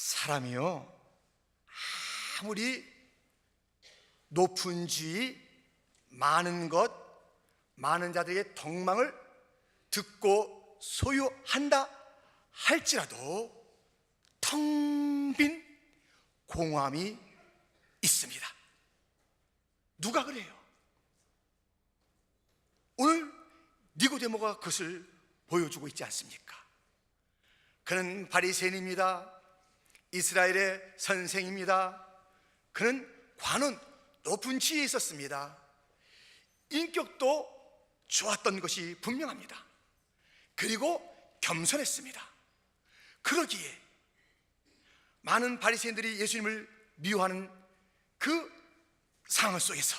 사람이요, 아무리 높은 지위, 많은 것, 많은 자들에게 덕망을 듣고 소유한다 할지라도 텅 빈 공허함이 있습니다. 누가 그래요? 오늘 니고데모가 그것을 보여주고 있지 않습니까? 그는 바리새인입니다. 이스라엘의 선생입니다. 그는 관원, 높은 지위에 있었습니다. 인격도 좋았던 것이 분명합니다. 그리고 겸손했습니다. 그러기에 많은 바리새인들이 예수님을 미워하는 그 상황 속에서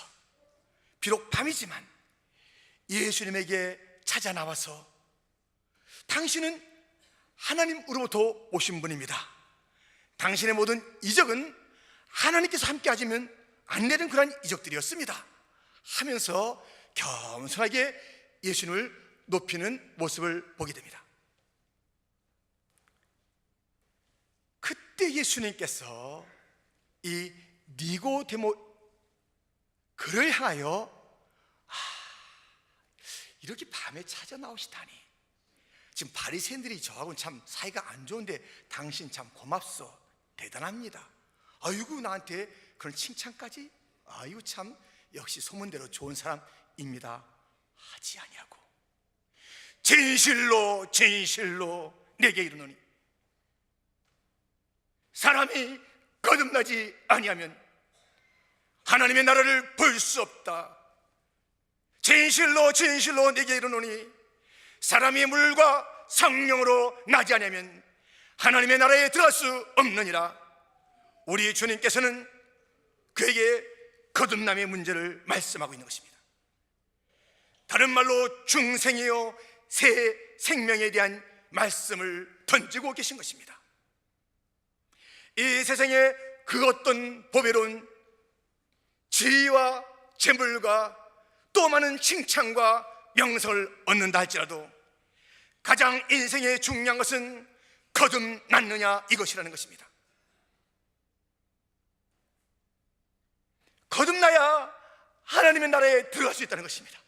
비록 밤이지만 예수님에게 찾아 나와서 당신은 하나님으로부터 오신 분입니다. 당신의 모든 이적은 하나님께서 함께 하시면 안 되는 그런 이적들이었습니다 하면서 겸손하게 예수님을 높이는 모습을 보게 됩니다. 그때 예수님께서 이 니고데모 그를 향하여 이렇게 밤에 찾아 나오시다니, 지금 바리새인들이 저하고는 참 사이가 안 좋은데 당신 참 고맙소, 대단합니다. 아이고 나한테 그런 칭찬까지, 아이고 참 역시 소문대로 좋은 사람입니다 하지 아니하고 진실로 진실로 내게 이르노니 사람이 거듭나지 아니하면 하나님의 나라를 볼 수 없다. 진실로 진실로 내게 이르노니 사람이 물과 성령으로 나지 아니하면 하나님의 나라에 들어갈 수 없느니라. 우리 주님께서는 그에게 거듭남의 문제를 말씀하고 있는 것입니다. 다른 말로 중생이요 새 생명에 대한 말씀을 던지고 계신 것입니다. 이 세상에 그 어떤 보배로운 지위와 재물과 또 많은 칭찬과 명성을 얻는다 할지라도 가장 인생에 중요한 것은 거듭났느냐 이것이라는 것입니다. 거듭나야 하나님의 나라에 들어갈 수 있다는 것입니다.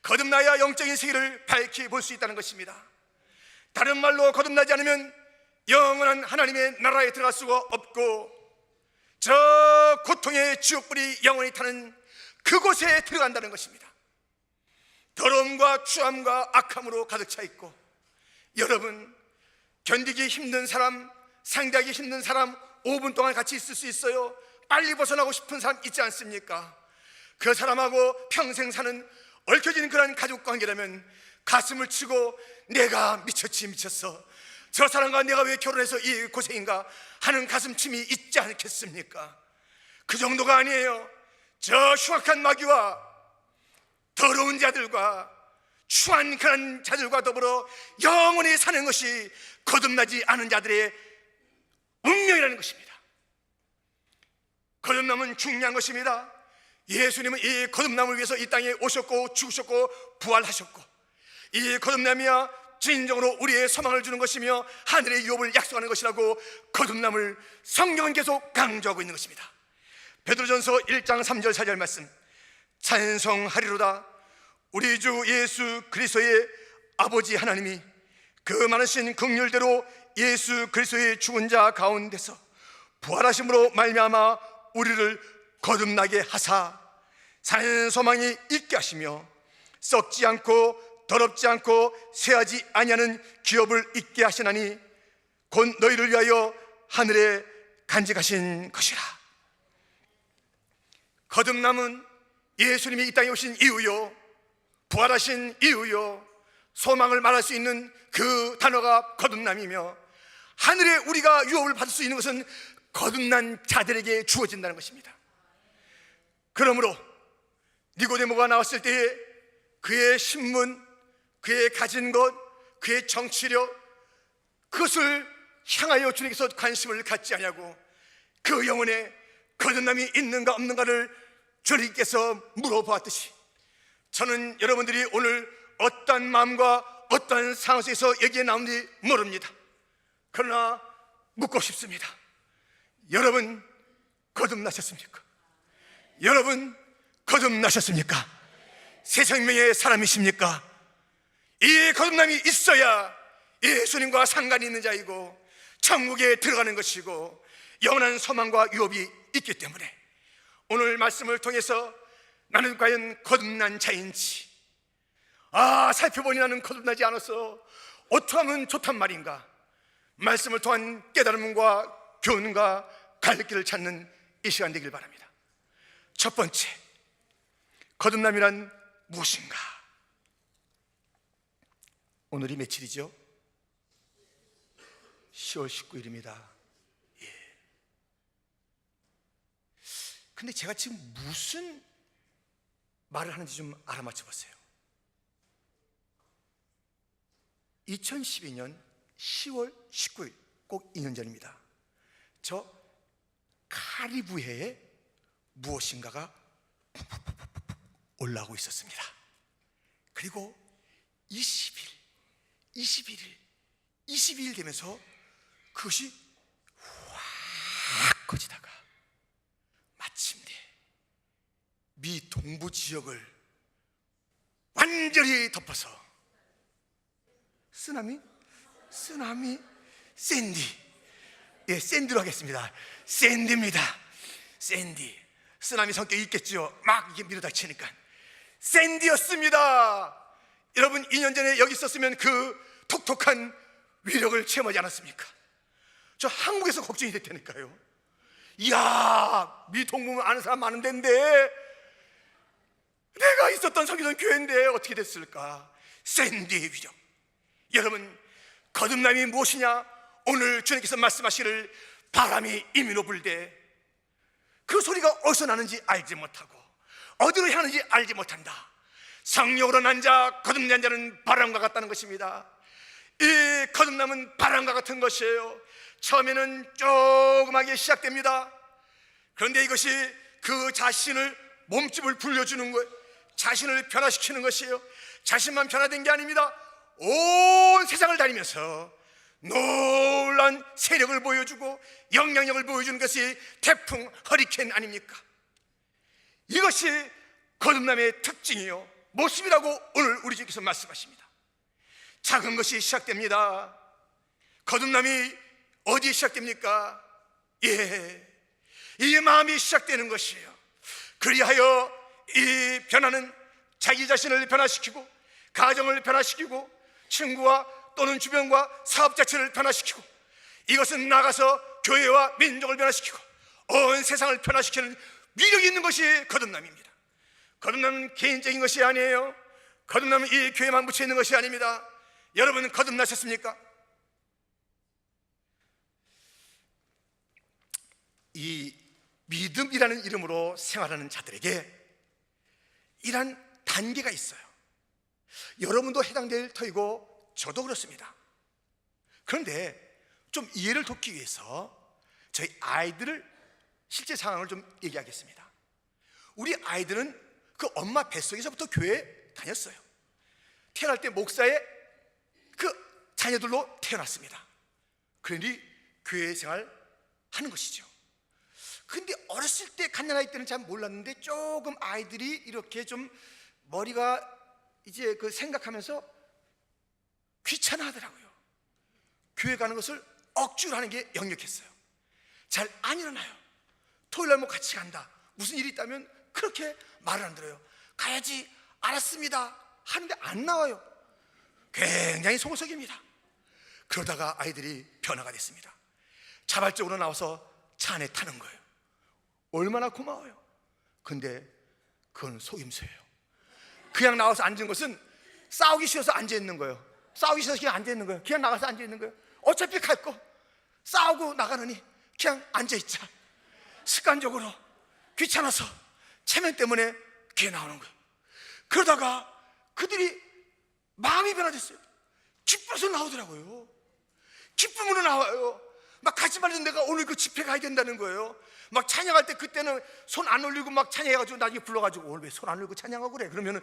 거듭나야 영적인 세계를 밝히 볼 수 있다는 것입니다. 다른 말로 거듭나지 않으면 영원한 하나님의 나라에 들어갈 수가 없고 저 고통의 지옥불이 영원히 타는 그곳에 들어간다는 것입니다. 더러움과 추함과 악함으로 가득 차 있고, 여러분 견디기 힘든 사람, 상대하기 힘든 사람 5분 동안 같이 있을 수 있어요. 빨리 벗어나고 싶은 사람 있지 않습니까? 그 사람하고 평생 사는 얽혀진 그런 가족관계라면 가슴을 치고 내가 미쳤어, 저 사람과 내가 왜 결혼해서 이 고생인가 하는 가슴침이 있지 않겠습니까? 그 정도가 아니에요. 저 흉악한 마귀와 더러운 자들과 추한 그런 자들과 더불어 영원히 사는 것이 거듭나지 않은 자들의 운명이라는 것입니다. 거듭남은 중요한 것입니다. 예수님은 이 거듭남을 위해서 이 땅에 오셨고 죽으셨고 부활하셨고, 이 거듭남이야 진정으로 우리의 소망을 주는 것이며 하늘의 유업을 약속하는 것이라고 거듭남을 성경은 계속 강조하고 있는 것입니다. 베드로전서 1장 3절 4절 말씀, 찬송하리로다 우리 주 예수 그리스도의 아버지 하나님이 그 많으신 긍휼대로 예수 그리스도의 죽은 자 가운데서 부활하심으로 말미암아 우리를 거듭나게 하사 산 소망이 있게 하시며 썩지 않고 더럽지 않고 쇠하지 아니하는 기업을 있게 하시나니 곧 너희를 위하여 하늘에 간직하신 것이라. 거듭남은 예수님이 이 땅에 오신 이후요, 부활하신 이후요, 소망을 말할 수 있는 그 단어가 거듭남이며, 하늘에 우리가 유업을 받을 수 있는 것은 거듭난 자들에게 주어진다는 것입니다. 그러므로 니고데모가 나왔을 때에 그의 신분, 그의 가진 것, 그의 정치력, 그것을 향하여 주님께서 관심을 갖지 아니하고 그 영혼에 거듭남이 있는가 없는가를 주님께서 물어보았듯이, 저는 여러분들이 오늘 어떤 마음과 어떤 상황 속에서 여기에 나온지 모릅니다. 그러나 묻고 싶습니다. 여러분 거듭나셨습니까? 여러분 거듭나셨습니까? 새 생명의 사람이십니까? 이 거듭남이 있어야 예수님과 상관이 있는 자이고 천국에 들어가는 것이고 영원한 소망과 유업이 있기 때문에 오늘 말씀을 통해서 나는 과연 거듭난 자인지, 살펴보니 나는 거듭나지 않아서 어떻게 하면 좋단 말인가, 말씀을 통한 깨달음과 교훈과 갈길을 찾는 이 시간 되길 바랍니다. 첫 번째, 거듭남이란 무엇인가? 오늘이 며칠이죠? 10월 19일입니다. 근데 제가 지금 무슨 말을 하는지 좀 알아맞혀 보세요. 2012년 10월 19일, 꼭 2년 전입니다. 저 카리브해에 무엇인가가 올라오고 있었습니다. 그리고 22일 되면서 그것이 확 커지다가 마침내 미 동부 지역을 완전히 덮어서 쓰나미, 샌디, 샌디로 하겠습니다. 샌디입니다. 샌디. 쓰나미 성격이 있겠죠. 막 이게 밀어닥치니까 샌디였습니다. 여러분 2년 전에 여기 있었으면 그 톡톡한 위력을 체험하지 않았습니까? 저 한국에서 걱정이 됐다니까요. 이야, 미 동부 아는 사람 많은 데인데 내가 있었던 성교동 교회인데 어떻게 됐을까? 샌디의 위력. 여러분, 거듭남이 무엇이냐? 오늘 주님께서 말씀하시기를 바람이 임의로 불되 그 소리가 어디서 나는지 알지 못하고 어디로 향하는지 알지 못한다. 성령으로 난 자, 거듭난 자는 바람과 같다는 것입니다. 이 거듭남은 바람과 같은 것이에요. 처음에는 조그맣게 시작됩니다. 그런데 이것이 그 자신을 몸집을 불려주는 거예요. 자신을 변화시키는 것이에요. 자신만 변화된 게 아닙니다. 온 세상을 다니면서 놀라운 세력을 보여주고 영향력을 보여주는 것이 태풍, 허리케인 아닙니까? 이것이 거듭남의 특징이요, 모습이라고 오늘 우리 주께서 말씀하십니다. 작은 것이 시작됩니다. 거듭남이 어디에 시작됩니까? 이 마음이 시작되는 것이에요. 그리하여 이 변화는 자기 자신을 변화시키고 가정을 변화시키고 친구와 또는 주변과 사업 자체를 변화시키고, 이것은 나가서 교회와 민족을 변화시키고 온 세상을 변화시키는 위력이 있는 것이 거듭남입니다. 거듭남은 개인적인 것이 아니에요. 거듭남은 이 교회만 묻혀 있는 것이 아닙니다. 여러분 거듭나셨습니까? 이 믿음이라는 이름으로 생활하는 자들에게 이런 단계가 있어요. 여러분도 해당될 터이고 저도 그렇습니다. 그런데 좀 이해를 돕기 위해서 저희 아이들을 실제 상황을 좀 얘기하겠습니다. 우리 아이들은 그 엄마 뱃속에서부터 교회에 다녔어요. 태어날 때 목사의 그 자녀들로 태어났습니다. 그러니 교회 생활 하는 것이죠. 근데 어렸을 때 갓난아이 때는 잘 몰랐는데 조금 아이들이 이렇게 좀 머리가 이제 그 생각하면서 귀찮아 하더라고요. 교회 가는 것을 억지로 하는 게 역력했어요. 잘 안 일어나요. 토요일날 뭐 같이 간다, 무슨 일이 있다면 그렇게 말을 안 들어요. 가야지, 알았습니다 하는데 안 나와요. 굉장히 소극적입니다. 그러다가 아이들이 변화가 됐습니다. 자발적으로 나와서 차 안에 타는 거예요. 얼마나 고마워요. 근데 그건 속임수예요. 그냥 나와서 앉은 것은 싸우기 싫어서 앉아있는 거예요. 싸우기 싫어서 그냥 앉아있는 거예요. 그냥 나가서 앉아있는 거예요. 어차피 갈 거 싸우고 나가느니 그냥 앉아있자. 습관적으로 귀찮아서 체면 때문에 그게 나오는 거예요. 그러다가 그들이 마음이 변화됐어요. 기뻐서 나오더라고요. 기쁨으로 나와요. 막 가지 말던 내가 오늘 그 집회 가야 된다는 거예요. 막 찬양할 때 그때는 손 안 올리고 막 찬양해가지고 나중에 불러가지고 오늘 왜 손 안 올리고 찬양하고 그래? 그러면은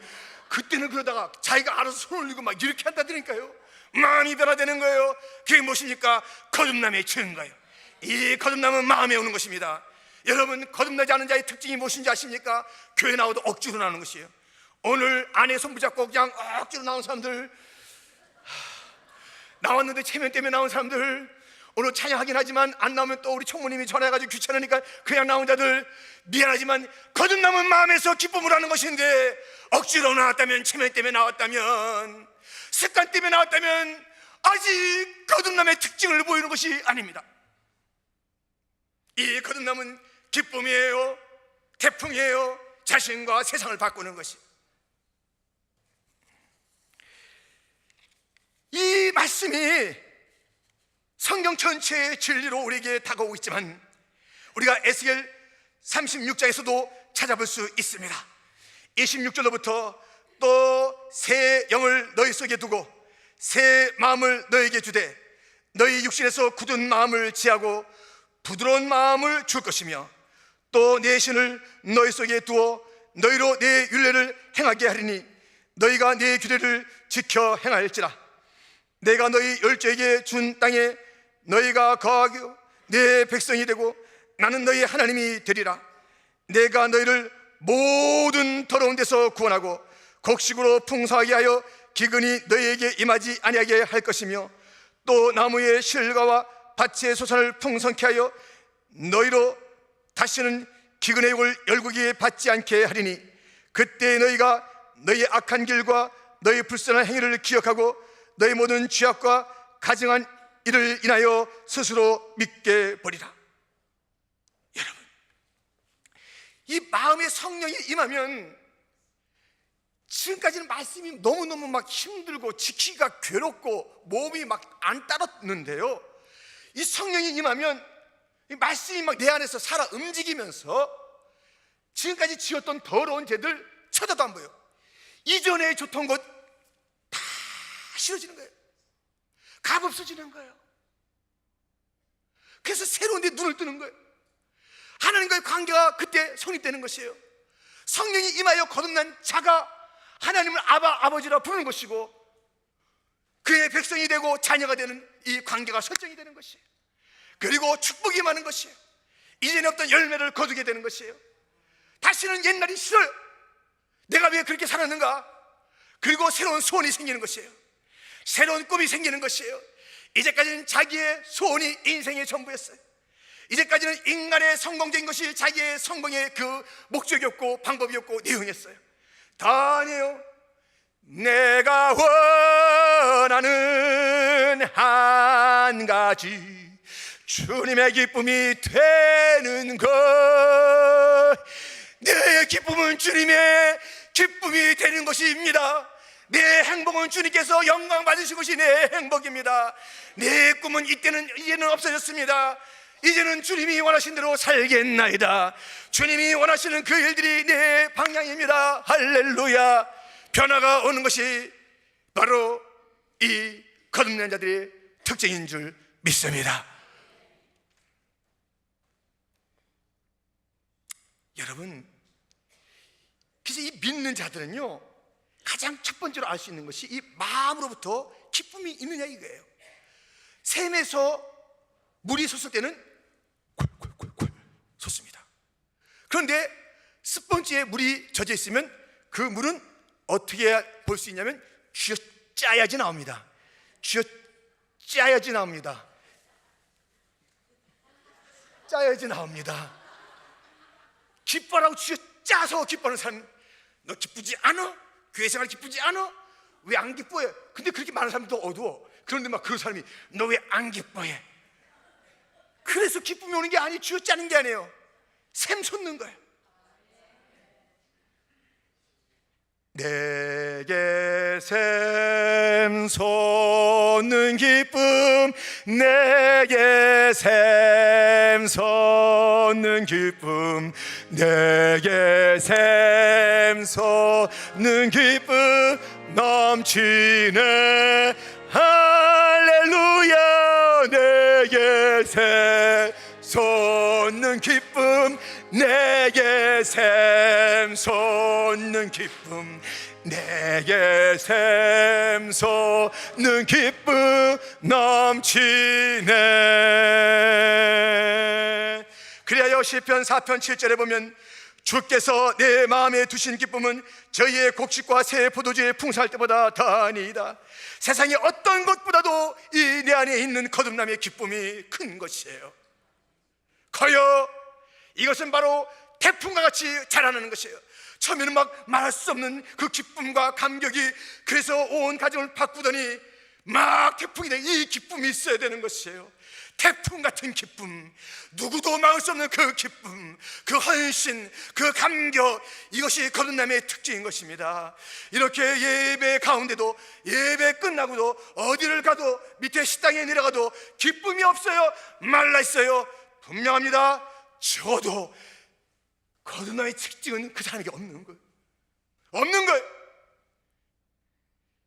그때는 그러다가 자기가 알아서 손 올리고 막 이렇게 한다니까요. 마음이 변화되는 거예요. 그게 무엇입니까? 거듭남의 증거예요. 이 거듭남은 마음에 오는 것입니다. 여러분, 거듭나지 않은 자의 특징이 무엇인지 아십니까? 교회 나와도 억지로 나오는 것이에요. 오늘 아내 손 붙잡고 그냥 억지로 나온 사람들, 나왔는데 체면 때문에 나온 사람들, 오늘 찬양하긴 하지만 안 나오면 또 우리 총무님이 전화해가지고 귀찮으니까 그냥 나온 자들, 미안하지만 거듭남은 마음에서 기쁨을 하는 것인데, 억지로 나왔다면, 체면 때문에 나왔다면, 습관 때문에 나왔다면 아직 거듭남의 특징을 보이는 것이 아닙니다. 이 거듭남은 기쁨이에요, 태풍이에요. 자신과 세상을 바꾸는 것이. 이 말씀이 성경 전체의 진리로 우리에게 다가오고 있지만, 우리가 에스겔 36장에서도 찾아볼 수 있습니다. 26절로부터 또 새 영을 너희 속에 두고 새 마음을 너희에게 주되 너희 육신에서 굳은 마음을 지하고 부드러운 마음을 줄 것이며, 또 내 신을 너희 속에 두어 너희로 내 율례를 행하게 하리니 너희가 내 규례를 지켜 행할지라. 내가 너희 열조에게 준 땅에 너희가 거하고 내 백성이 되고 나는 너희 하나님이 되리라. 내가 너희를 모든 더러운 데서 구원하고 곡식으로 풍성하게 하여 기근이 너희에게 임하지 아니하게 할 것이며, 또 나무의 실과와 밭의 소산을 풍성케 하여 너희로 다시는 기근의 욕을 열국에 받지 않게 하리니, 그때 너희가 너희 악한 길과 너희 불순한 행위를 기억하고 너희 모든 죄악과 가증한 이를 인하여 스스로 믿게 버리라. 여러분, 이 마음의 성령이 임하면, 지금까지는 말씀이 너무너무 막 힘들고 지키기가 괴롭고 몸이 막 안 따랐는데요, 이 성령이 임하면 이 말씀이 막 내 안에서 살아 움직이면서 지금까지 지었던 더러운 죄들 쳐다도 안 보여. 이전에 좋던 것 다 싫어지는 거예요. 값 없어지는 거예요. 그래서 새로운 데 눈을 뜨는 거예요. 하나님과의 관계가 그때 성립되는 것이에요. 성령이 임하여 거듭난 자가 하나님을 아버지라 부르는 것이고, 그의 백성이 되고 자녀가 되는 이 관계가 설정이 되는 것이에요. 그리고 축복이 많은 것이에요. 이전에 없던 열매를 거두게 되는 것이에요. 다시는 옛날이 싫어요. 내가 왜 그렇게 살았는가? 그리고 새로운 소원이 생기는 것이에요. 새로운 꿈이 생기는 것이에요. 이제까지는 자기의 소원이 인생의 전부였어요. 이제까지는 인간의 성공적인 것이 자기의 성공의 그 목적이었고 방법이었고 내용이었어요. 다 아니에요. 내가 원하는 한 가지, 주님의 기쁨이 되는 것. 내 기쁨은 주님의 기쁨이 되는 것입니다. 내 행복은 주님께서 영광 받으신 것이 내 행복입니다. 내 꿈은 이제는 없어졌습니다. 이제는 주님이 원하신 대로 살겠나이다. 주님이 원하시는 그 일들이 내 방향입니다. 할렐루야. 변화가 오는 것이 바로 이 거듭난 자들의 특징인 줄 믿습니다. 여러분, 그래서 이 믿는 자들은요, 가장 첫 번째로 알 수 있는 것이 이 마음으로부터 기쁨이 있느냐 이거예요. 샘에서 물이 솟을 때는 콜콜콜콜 솟습니다. 그런데 스펀지에 물이 젖어 있으면 그 물은 어떻게 볼 수 있냐면 쥐어짜야지 나옵니다. 쥐어짜야지 나옵니다. 짜야지 나옵니다. 기뻐라고 쥐어짜서 기뻐하는 사람, 너 기쁘지 않아? 교회 생활 기쁘지 않아? 왜 안 기뻐해? 근데 그렇게 많은 사람도 어두워. 그런데 막 그런 사람이 너 왜 안 기뻐해? 그래서 기쁨이 오는 게 아니, 쥐어짜는 게 아니에요. 샘 솟는 거예요. 내게 샘 솟는 기쁨, 내게 샘 솟는 기쁨, 내게 샘 솟는 기쁨 넘치네. 할렐루야. 내게 샘 솟는 기쁨, 내게 샘 솟는 기쁨, 내게 샘솟는 기쁨 넘치네. 그리하여 시편 4편 7절에 보면 주께서 내 마음에 두신 기쁨은 저희의 곡식과 새 포도주의 풍성할 때보다 더하니이다. 세상의 어떤 것보다도 이 내 안에 있는 거듭남의 기쁨이 큰 것이에요. 커요 이것은 바로 태풍과 같이 자라나는 것이에요. 처음에는 막 말할 수 없는 그 기쁨과 감격이, 그래서 온 가정을 바꾸더니 막 태풍이 돼. 이 기쁨이 있어야 되는 것이에요. 태풍 같은 기쁨, 누구도 막을 수 없는 그 기쁨, 그 헌신, 그 감격, 이것이 거듭남의 특징인 것입니다. 이렇게 예배 가운데도, 예배 끝나고도, 어디를 가도, 밑에 식당에 내려가도 기쁨이 없어요, 말라 있어요, 분명합니다. 적어도 거듭남의 특징은 그 사람에게 없는 거예요. 없는 거예요.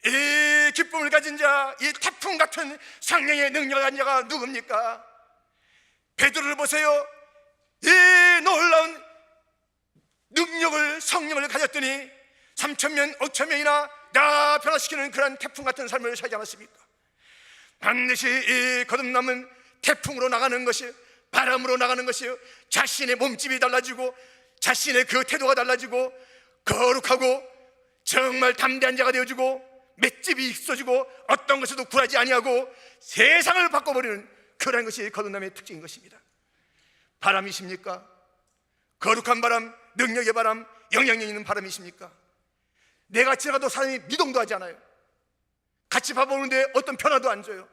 이 기쁨을 가진 자, 이 태풍 같은 성령의 능력을 가진 자가 누굽니까? 베드로를 보세요. 이 놀라운 능력을, 성령을 가졌더니 3,000명, 5,000명이나 다 변화시키는 그런 태풍 같은 삶을 살지 않았습니까? 반드시 이 거듭남은 태풍으로 나가는 것이에요. 바람으로 나가는 것이에요. 자신의 몸집이 달라지고, 자신의 그 태도가 달라지고, 거룩하고 정말 담대한 자가 되어지고, 맷집이 있어지고, 어떤 것에도 굴하지 아니하고 세상을 바꿔버리는 그런 것이 거듭남의 특징인 것입니다. 바람이십니까? 거룩한 바람, 능력의 바람, 영향력 있는 바람이십니까? 내가 지나가도 사람이 미동도 하지 않아요. 같이 밥 먹는데 어떤 변화도 안 줘요.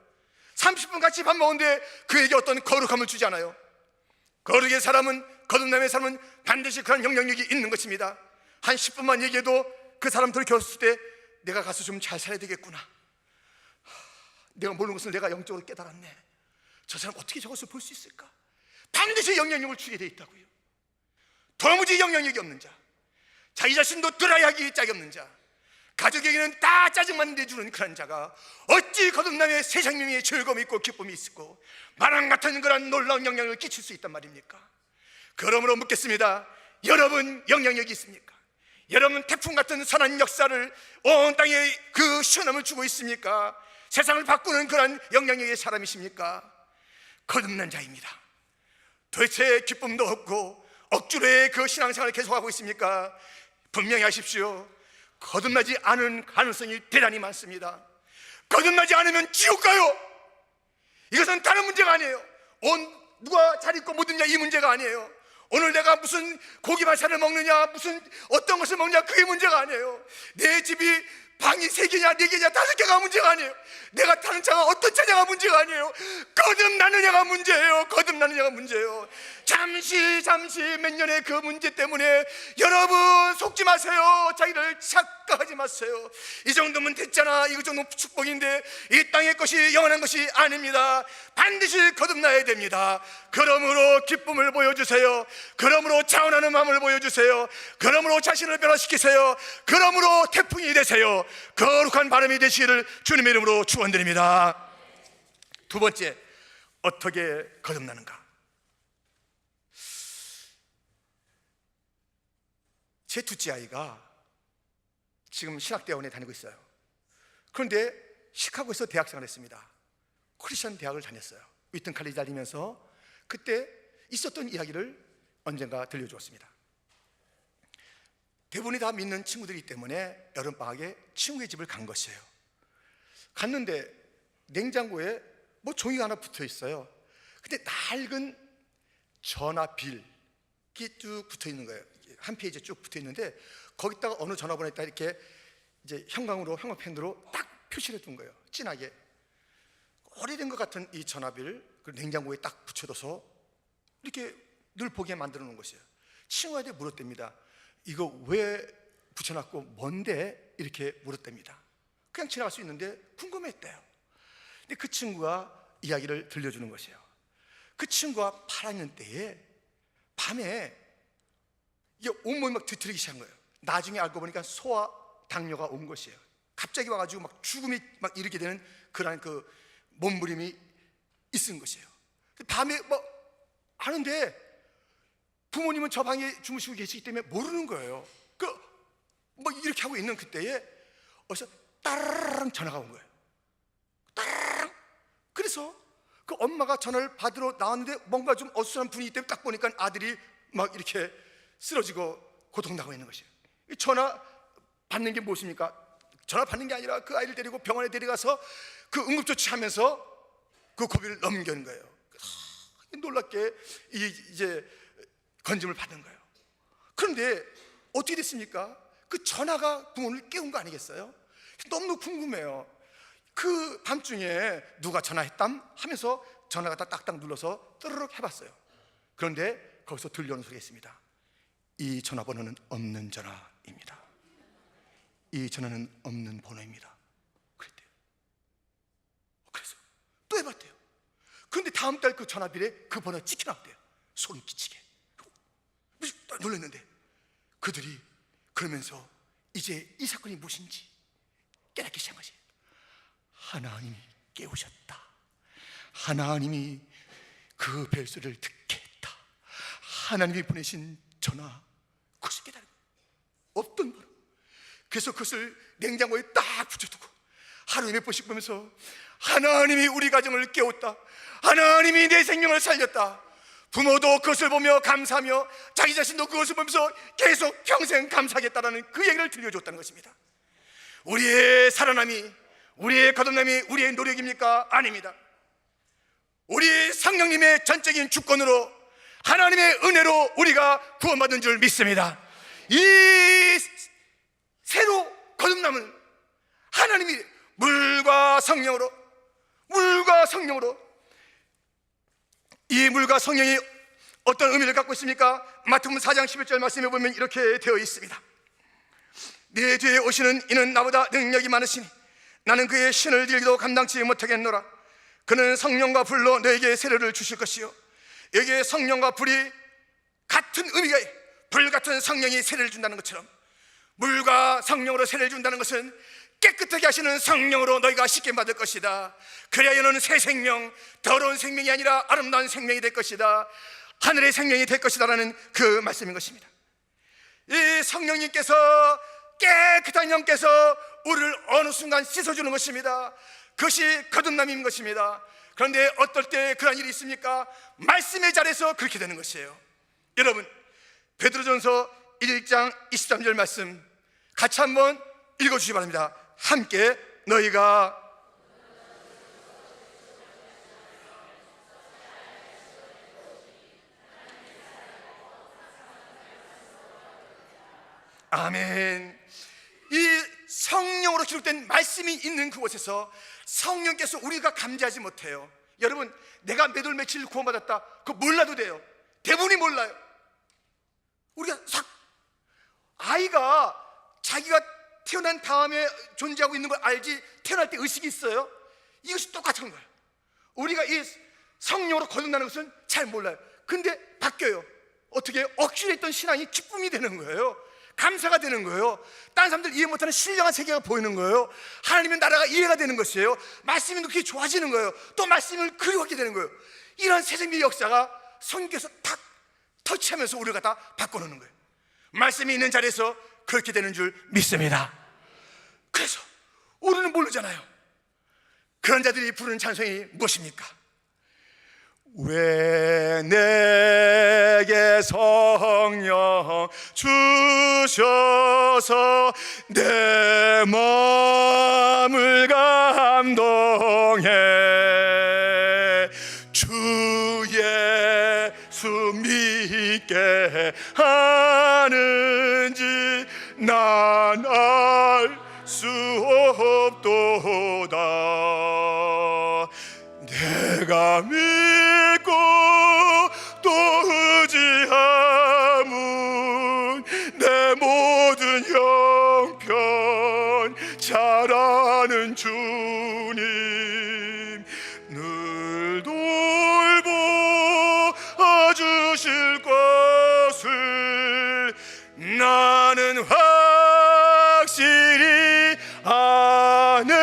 30분 같이 밥 먹는데 그에게 어떤 거룩함을 주지 않아요. 거룩의 사람은, 거듭남의 사람은 반드시 그런 영향력이 있는 것입니다. 한 10분만 얘기해도 그 사람 돌이켰을 때 내가 가서 좀 잘 살아야 되겠구나, 내가 모르는 것을 내가 영적으로 깨달았네, 저 사람 어떻게 저것을 볼 수 있을까? 반드시 영향력을 주게 돼 있다고요. 도무지 영향력이 없는 자, 자기 자신도 들어야 하기 짝이 없는 자, 가족에게는 다 짜증만 내주는 그런 자가 어찌 거듭남의 새 생명의 즐거움이 있고 기쁨이 있고 바람 같은 그런 놀라운 영향력을 끼칠 수 있단 말입니까? 그러므로 묻겠습니다. 여러분 영향력이 있습니까? 여러분 태풍 같은 선한 역사를 온 땅에 그 시원함을 주고 있습니까? 세상을 바꾸는 그런 영향력의 사람이십니까? 거듭난 자입니다. 도대체 기쁨도 없고 억지로의 그 신앙생활을 계속하고 있습니까? 분명히 하십시오. 거듭나지 않은 가능성이 대단히 많습니다. 거듭나지 않으면 지옥 가요. 이것은 다른 문제가 아니에요. 누가 잘 있고 못 있냐 이 문제가 아니에요. 오늘 내가 무슨 고기 반찬을 먹느냐, 무슨 어떤 것을 먹느냐, 그게 문제가 아니에요. 내 집이 방이 3개냐 4개냐 5개가 문제가 아니에요. 내가 타는 차가 어떤 차냐가 문제가 아니에요. 거듭나느냐가 문제예요. 거듭나느냐가 문제예요. 잠시 몇 년의 그 문제 때문에 여러분 속지 마세요. 자기를 착각하지 마세요. 이 정도면 됐잖아, 이 정도면 축복인데, 이 땅의 것이 영원한 것이 아닙니다. 반드시 거듭나야 됩니다. 그러므로 기쁨을 보여주세요. 그러므로 자원하는 마음을 보여주세요. 그러므로 자신을 변화시키세요. 그러므로 태풍이 되세요. 거룩한 바람이 되시기를 주님의 이름으로 축원드립니다. 두 번째, 어떻게 거듭나는가? 제 둘째 아이가 지금 신학대학원에 다니고 있어요. 그런데 시카고에서 대학생활을 했습니다. 크리스천 대학을 다녔어요. 위튼 칼리지 다니면서 그때 있었던 이야기를 언젠가 들려주었습니다. 대부분이 다 믿는 친구들이기 때문에 여름방학에 친구의 집을 간 것이에요. 갔는데 냉장고에 뭐 종이가 하나 붙어 있어요. 근데 낡은 전화빌이 쭉 붙어 있는 거예요. 한 페이지에 쭉 붙어 있는데 거기다가 어느 전화번호에다 이렇게 이제 형광펜으로 딱 표시를 해둔 거예요. 진하게 오래된 것 같은 이 전화비를 그 냉장고에 딱 붙여둬서 이렇게 늘 보게 만들어 놓은 것이에요. 친구한테 물었답니다. 이거 왜 붙여놨고 뭔데? 이렇게 물었답니다. 그냥 지나갈 수 있는데 궁금했대요. 근데 그 친구가 이야기를 들려주는 것이에요. 그 친구가 8학년 때에 밤에 이게 온몸이 막 뒤틀리기 시작한 거예요. 나중에 알고 보니까 소아 당뇨가 온 것이에요. 갑자기 와가지고 막 죽음이 막 이르게 되는 그런 그 몸부림이 있은 것이에요. 밤에 뭐 하는데 부모님은 저 방에 주무시고 계시기 때문에 모르는 거예요. 뭐 이렇게 하고 있는 그때에 어디서 따라랑 전화가 온 거예요. 따라랑. 그래서 그 엄마가 전화를 받으러 나왔는데 뭔가 좀 어수선한 분위기 때문에 딱 보니까 아들이 막 이렇게 쓰러지고 고통당하고 있는 것이에요. 이 전화 받는 게 무엇입니까? 전화 받는 게 아니라 그 아이를 데리고 병원에 데려가서 그 응급조치하면서 그 고비를 넘기는 거예요. 놀랍게 이제 건짐을 받는 거예요. 그런데 어떻게 됐습니까? 그 전화가 부모를 깨운 거 아니겠어요? 너무 궁금해요. 그 밤중에 누가 전화했담? 하면서 전화가 딱딱 눌러서 뜨르륵 해봤어요. 그런데 거기서 들려오는 소리가 있습니다. 이 전화번호는 없는 전화입니다. 이 전화는 없는 번호입니다. 그랬대요. 그래서 또 해봤대요. 그런데 다음 달 그 전화비에 그 번호 찍혀놨대요. 소름 끼치게. 놀랐는데 그들이 그러면서 이제 이 사건이 무엇인지 깨닫기 시작한 거지. 하나님이 깨우셨다. 하나님이 그 벨소리를 듣게 했다. 하나님이 보내신 전화, 그것을 깨달은 거예요. 없던 번호. 그래서 그것을 냉장고에 딱 붙여두고 하루에 몇 번씩 보면서 하나님이 우리 가정을 깨웠다. 하나님이 내 생명을 살렸다. 부모도 그것을 보며 감사하며 자기 자신도 그것을 보면서 계속 평생 감사하겠다라는 그 얘기를 들려줬다는 것입니다. 우리의 살아남이, 우리의 거듭남이 우리의 노력입니까? 아닙니다. 우리 성령님의 전적인 주권으로 하나님의 은혜로 우리가 구원받은 줄 믿습니다. 이 새로 거듭남은 하나님이 물과 성령으로 이 물과 성령이 어떤 의미를 갖고 있습니까? 마태복음 4장 11절 말씀에 보면 이렇게 되어 있습니다. 내 뒤에 오시는 이는 나보다 능력이 많으시니 나는 그의 신을 들기도 감당치 못하겠노라. 그는 성령과 불로 너에게 세례를 주실 것이요. 여기에 성령과 불이 같은 의미가, 불같은 성령이 세례를 준다는 것처럼 물과 성령으로 세례를 준다는 것은 깨끗하게 하시는 성령으로 너희가 씻게 받을 것이다. 그래야 너는 새 생명, 더러운 생명이 아니라 아름다운 생명이 될 것이다. 하늘의 생명이 될 것이다 라는 그 말씀인 것입니다. 이 성령님께서, 깨끗한 영께서 우리를 어느 순간 씻어주는 것입니다. 그것이 거듭남인 것입니다. 그런데 어떨 때 그런 일이 있습니까? 말씀의 자리에서 그렇게 되는 것이에요. 여러분, 베드로전서 1장 23절 말씀 같이 한번 읽어주시기 바랍니다. 함께 너희가 아멘. 이 성령으로 기록된 말씀이 있는 그곳에서 성령께서 우리가 감지하지 못해요. 여러분, 내가 몇 월 며칠 구원받았다 그거 몰라도 돼요. 대부분이 몰라요. 우리가 아이가 자기가 태어난 다음에 존재하고 있는 걸 알지 태어날 때 의식이 있어요? 이것이 똑같은 거예요. 우리가 이 성령으로 거듭나는 것은 잘 몰라요. 근데 바뀌어요. 어떻게? 억지로 했던 신앙이 기쁨이 되는 거예요. 감사가 되는 거예요. 다른 사람들 이해 못하는 신령한 세계가 보이는 거예요. 하나님의 나라가 이해가 되는 것이에요. 말씀이 그렇게 좋아지는 거예요. 또 말씀을 그리워하게 되는 거예요. 이런 새생명의 역사가 성경에서 탁 터치하면서 우리를 갖다 바꿔놓는 거예요. 말씀이 있는 자리에서 그렇게 되는 줄 믿습니다. 그래서 우리는 모르잖아요. 그런 자들이 부르는 찬송이 무엇입니까? 왜 내게 성령 주셔서 내 마음을 감동해 주 예수 믿게 하는지 난 알 수 없도다. 내가 믿고 또 의지함은 내 모든 형편 잘 아는 주님 늘 돌보아주실 것을 나는 확실히 아네.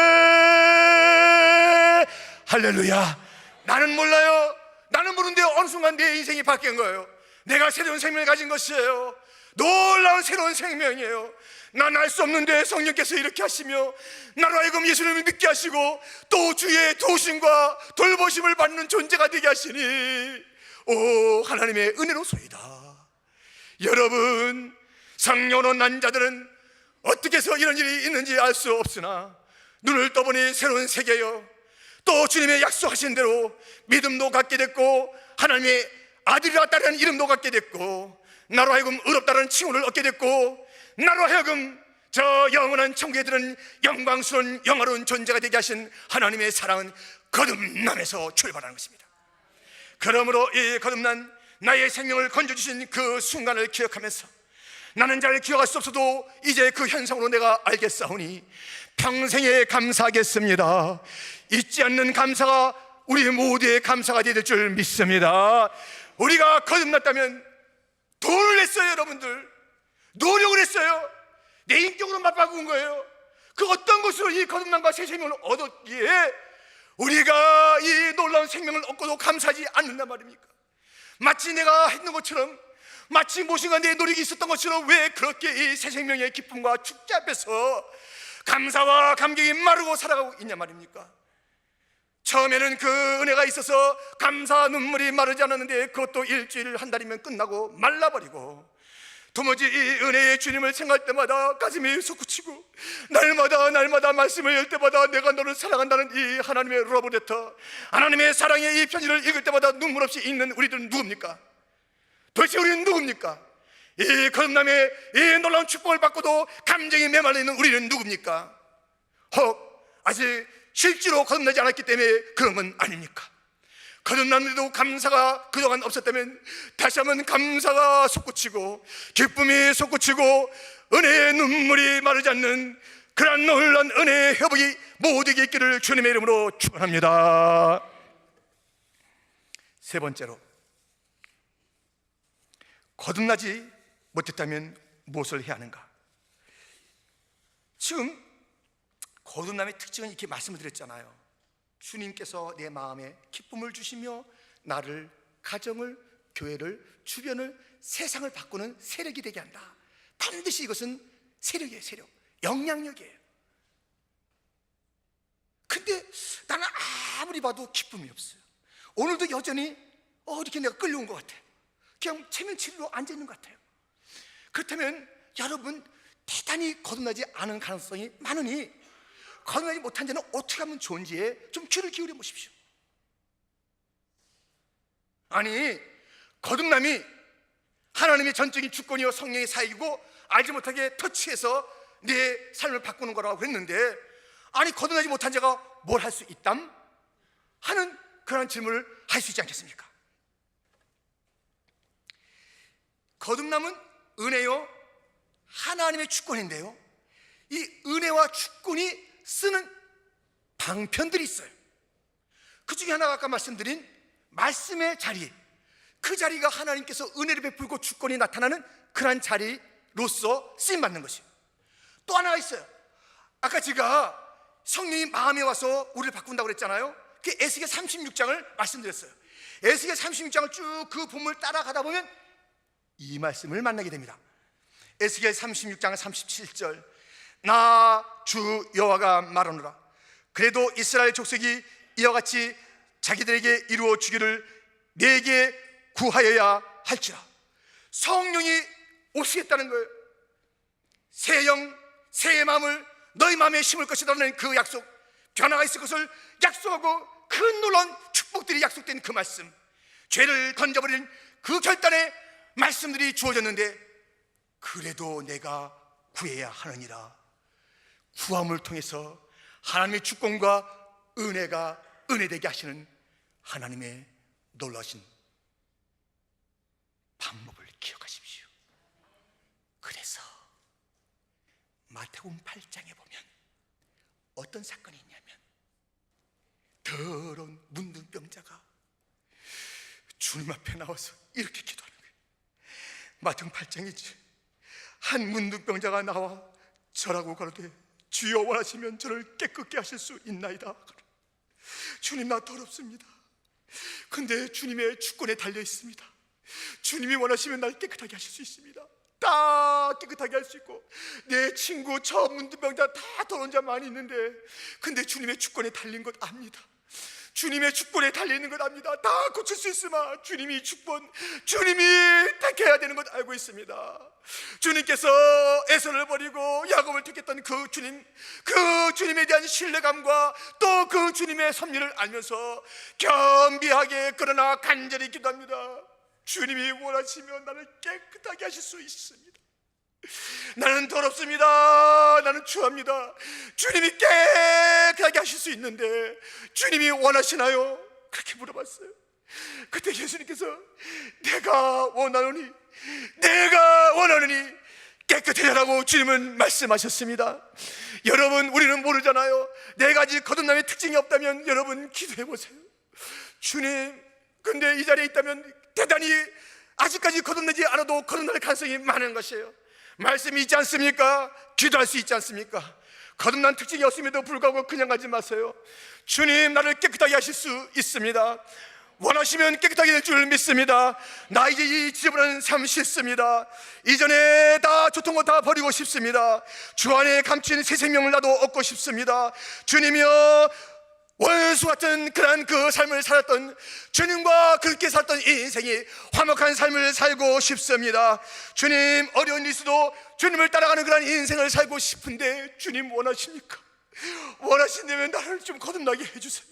할렐루야. 나는 몰라요. 나는 모르는데 어느 순간 내 인생이 바뀐 거예요. 내가 새로운 생명을 가진 것이에요. 놀라운 새로운 생명이에요. 난 알 수 없는데 성령께서 이렇게 하시며 나로 하여금 예수님을 믿게 하시고 또 주의 도우심과 돌보심을 받는 존재가 되게 하시니 오 하나님의 은혜로소이다. 여러분, 성령으로 난 자들은 어떻게 해서 이런 일이 있는지 알 수 없으나 눈을 떠보니 새로운 세계요, 또 주님의 약속하신 대로 믿음도 갖게 됐고 하나님의 아들이라 딸이라는 이름도 갖게 됐고 나로 하여금 의롭다는 칭호를 얻게 됐고 나로 하여금 저 영원한 천국에 드는 영광스러운 영화로운 존재가 되게 하신 하나님의 사랑은 거듭남에서 출발하는 것입니다. 그러므로 이 거듭난 나의 생명을 건져주신 그 순간을 기억하면서 나는 잘 기억할 수 없어도 이제 그 현상으로 내가 알겠사오니 평생에 감사하겠습니다. 잊지 않는 감사가 우리 모두의 감사가 될 줄 믿습니다. 우리가 거듭났다면 돈을 냈어요. 여러분들 노력을 했어요. 내 인격으로 맞바꾼 거예요. 그 어떤 것으로 이 거듭남과 새 생명을 얻었기에 우리가 이 놀라운 생명을 얻고도 감사하지 않는단 말입니까? 마치 내가 했는 것처럼, 마치 무엇인가 내 노력이 있었던 것처럼 왜 그렇게 이 새 생명의 기쁨과 축제 앞에서 감사와 감격이 마르고 살아가고 있냐 말입니까? 처음에는 그 은혜가 있어서 감사 눈물이 마르지 않았는데 그것도 일주일 한 달이면 끝나고 말라버리고 도무지 이 은혜의 주님을 생각할 때마다 가슴이 솟구치고 날마다 말씀을 열 때마다 내가 너를 사랑한다는 이 하나님의 러브레터, 하나님의 사랑의 이 편지를 읽을 때마다 눈물 없이 읽는 우리들은 누굽니까? 도대체 우리는 누굽니까? 이 거듭남의 이 놀라운 축복을 받고도 감정이 메말라 있는 우리는 누굽니까? 혹 아직 실제로 거듭나지 않았기 때문에 그런 건 아닙니까? 거듭났는데도 감사가 그동안 없었다면 다시 한번 감사가 솟구치고 기쁨이 솟구치고 은혜의 눈물이 마르지 않는 그런 놀라운 은혜의 회복이 모두에게 있기를 주님의 이름으로 축원합니다. 세 번째로, 거듭나지 못했다면 무엇을 해야 하는가? 지금 거듭남의 특징은 이렇게 말씀을 드렸잖아요. 주님께서 내 마음에 기쁨을 주시며 나를, 가정을, 교회를, 주변을, 세상을 바꾸는 세력이 되게 한다. 반드시 이것은 세력이에요. 세력, 영향력이에요. 근데 나는 아무리 봐도 기쁨이 없어요. 오늘도 여전히 이렇게 내가 끌려온 것 같아요. 그냥 체면치리로 앉아있는 것 같아요. 그렇다면 여러분, 대단히 거듭나지 않은 가능성이 많으니 거듭나지 못한 자는 어떻게 하면 좋은지에 좀 귀를 기울여 보십시오. 아니, 거듭남이 하나님의 전적인 주권이요 성령의 사역이고 알지 못하게 터치해서 내 삶을 바꾸는 거라고 했는데, 아니 거듭나지 못한 자가 뭘 할 수 있담? 하는 그런 질문을 할 수 있지 않겠습니까? 거듭남은 은혜요 하나님의 주권인데요, 이 은혜와 주권이 쓰는 방편들이 있어요. 그 중에 하나가 아까 말씀드린 말씀의 자리, 그 자리가 하나님께서 은혜를 베풀고 주권이 나타나는 그러한 자리로서 쓰임받는 것이에요. 또 하나가 있어요. 아까 제가 성령이 마음에 와서 우리를 바꾼다고 그랬잖아요. 그 에스겔 36장을 말씀드렸어요. 에스겔 36장을 쭉 그 본문을 따라가다 보면 이 말씀을 만나게 됩니다. 에스겔 36장 37절, 나 주 여호와가 말하노라. 그래도 이스라엘 족속이 이와 같이 자기들에게 이루어 주기를 내게 구하여야 할지라. 성령이 오시겠다는 거예요. 새 영, 새 마음을 너희 마음에 심을 것이라는 그 약속, 변화가 있을 것을 약속하고 큰 놀라운 축복들이 약속된 그 말씀, 죄를 건져버리는 그 결단의 말씀들이 주어졌는데, 그래도 내가 구해야 하느니라. 구함을 통해서 하나님의 주권과 은혜가 은혜되게 하시는 하나님의 놀라신 방법을 기억하십시오. 그래서 마태복음 8장에 보면 어떤 사건이 있냐면, 더러운 문둥병자가 주님 앞에 나와서 이렇게 기도하는 거예요. 마태복음 8장이지. 한 문둥병자가 나와 저라고 가로되 주여 원하시면 저를 깨끗게 하실 수 있나이다. 주님, 나 더럽습니다. 근데 주님의 주권에 달려 있습니다. 주님이 원하시면 날 깨끗하게 하실 수 있습니다. 다 깨끗하게 할 수 있고, 내 친구 저 문둥병자 다 더러운 자 많이 있는데, 근데 주님의 주권에 달린 것 압니다. 주님의 주권에 달려있는 것 압니다. 다 고칠 수 있으마 주님이 주권, 주님이 택해야 되는 것 알고 있습니다. 주님께서 에서를 버리고 야곱을 택했던 그 주님, 그 주님에 대한 신뢰감과 또 그 주님의 섭리를 알면서 겸비하게 그러나 간절히 기도합니다. 주님이 원하시면 나를 깨끗하게 하실 수 있습니다. 나는 더럽습니다. 나는 추합니다. 주님이 깨끗하게 하실 수 있는데 주님이 원하시나요? 그렇게 물어봤어요. 그때 예수님께서 내가 원하노니 깨끗해라고 주님은 말씀하셨습니다. 여러분, 우리는 모르잖아요. 네 가지 거듭남의 특징이 없다면 여러분 기도해 보세요. 주님, 근데 이 자리에 있다면 대단히 아직까지 거듭나지 않아도 거듭날 가능성이 많은 것이에요. 말씀이 있지 않습니까? 기도할 수 있지 않습니까? 거듭난 특징이 없음에도 불구하고 그냥 가지 마세요. 주님, 나를 깨끗하게 하실 수 있습니다. 원하시면 깨끗하게 될 줄 믿습니다. 나 이제 이 지저분한 삶 싫습니다. 이전에 다 좋던 거 다 버리고 싶습니다. 주 안에 감춘 새 생명을 나도 얻고 싶습니다. 주님이여, 원수 같은 그런 그 삶을 살았던 주님과 그렇게 살던 이 인생이 화목한 삶을 살고 싶습니다. 주님, 어려운 일수도 주님을 따라가는 그런 인생을 살고 싶은데 주님 원하십니까? 원하신다면 나를 좀 거듭나게 해주세요.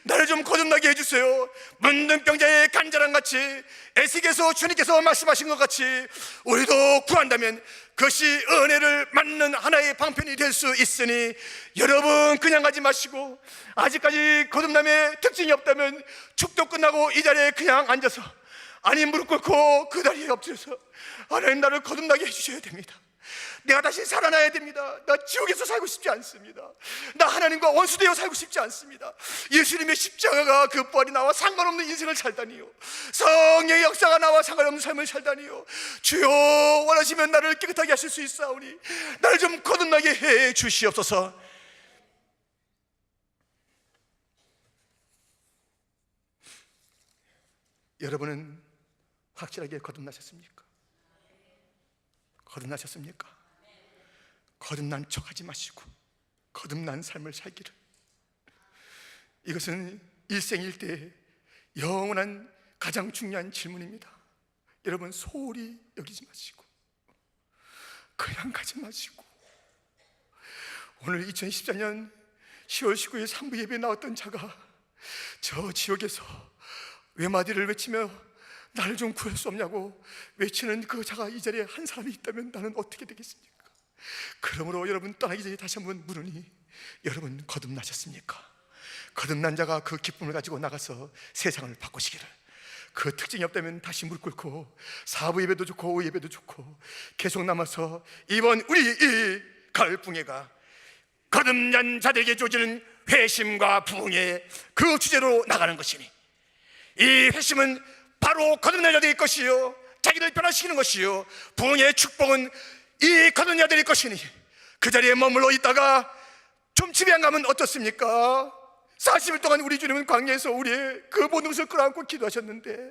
나를 좀 거듭나게 해주세요. 문둥병자의 간절함 같이 에스겔에서 주님께서 말씀하신 것 같이 우리도 구한다면 그것이 은혜를 맞는 하나의 방편이 될 수 있으니 여러분 그냥 가지 마시고, 아직까지 거듭남의 특징이 없다면 축도 끝나고 이 자리에 그냥 앉아서, 아니 무릎 꿇고 그 다리에 엎드려서 하나님 나를 거듭나게 해주셔야 됩니다. 내가 다시 살아나야 됩니다. 나 지옥에서 살고 싶지 않습니다. 나 하나님과 원수되어 살고 싶지 않습니다. 예수님의 십자가가 그 부활이 나와 상관없는 인생을 살다니요, 성령의 역사가 나와 상관없는 삶을 살다니요. 주여, 원하시면 나를 깨끗하게 하실 수 있사오니 나를 좀 거듭나게 해 주시옵소서. 여러분은 확실하게 거듭나셨습니까? 거듭나셨습니까? 거듭난 척하지 마시고 거듭난 삶을 살기를. 이것은 일생일대의 영원한 가장 중요한 질문입니다. 여러분, 소홀히 여기지 마시고 그냥 가지 마시고, 오늘 2014년 10월 19일 3부 예배에 나왔던 자가 저 지역에서 외마디를 외치며 나를 좀 구할 수 없냐고 외치는 그 자가 이 자리에 한 사람이 있다면 나는 어떻게 되겠습니까? 그러므로 여러분, 떠나기 전에 다시 한번 물으니, 여러분 거듭나셨습니까? 거듭난 자가 그 기쁨을 가지고 나가서 세상을 바꾸시기를. 그 특징이 없다면 다시 무릎 꿇고 사부 예배도 좋고 오후 예배도 좋고 계속 남아서 이번 우리 이 가을붕해가 거듭난 자들에게 주어지는 회심과 부흥의 그 주제로 나가는 것이니, 이 회심은 바로 거듭난 자들일 것이요, 자기를 변화시키는 것이요, 부흥의 축복은 이 거듭난 자들일 것이니 그 자리에 머물러 있다가 좀 집에 안 가면 어떻습니까? 40일 동안 우리 주님은 광야에서 우리의 그 모든 것을 끌어안고 기도하셨는데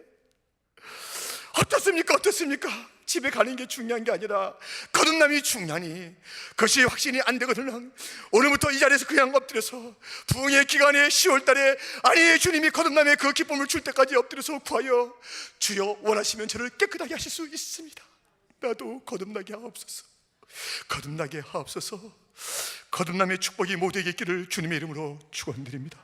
어떻습니까? 집에 가는 게 중요한 게 아니라 거듭남이 중요하니, 그것이 확신이 안 되거든 오늘부터 이 자리에서 그냥 엎드려서 부흥의 기간에 10월 달에 아니 주님이 거듭남의 그 기쁨을 줄 때까지 엎드려서 구하여 주여, 원하시면 저를 깨끗하게 하실 수 있습니다. 나도 거듭나게 하옵소서. 거듭나게 하옵소서. 거듭남의 축복이 모두에게 있기를 주님의 이름으로 축원드립니다.